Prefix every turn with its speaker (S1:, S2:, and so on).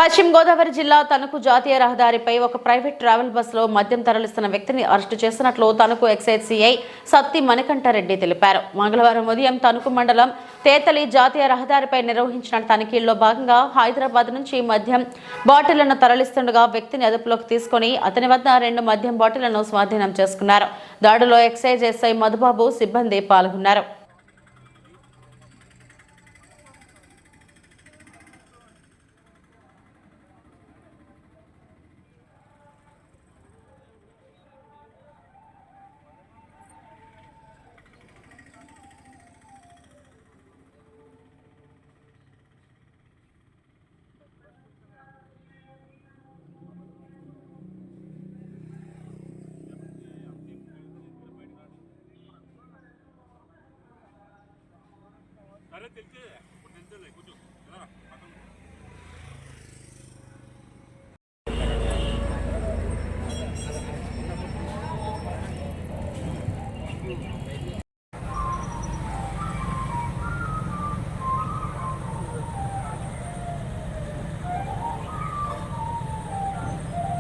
S1: పశ్చిమ గోదావరి జిల్లా తణుకు జాతీయ రహదారిపై ఒక ప్రైవేట్ ట్రావెల్ బస్సులో మద్యం తరలిస్తున్న వ్యక్తిని అరెస్టు చేసినట్లు తణుకు ఎక్సైజ్ సిఐ సత్తి మణికంఠారెడ్డి తెలిపారు. మంగళవారం ఉదయం తణుకు మండలం తేతలి జాతీయ రహదారిపై నిర్వహించిన తనిఖీల్లో భాగంగా హైదరాబాద్ నుంచి మద్యం బాటిళ్లను తరలిస్తుండగా వ్యక్తిని అదుపులోకి తీసుకుని అతని వద్ద 2 మద్యం బాటిళ్లను స్వాధీనం చేసుకున్నారు. దాడిలో ఎక్సైజ్ ఎస్ఐ మధుబాబు సిబ్బంది పాల్గొన్నారు.
S2: अरे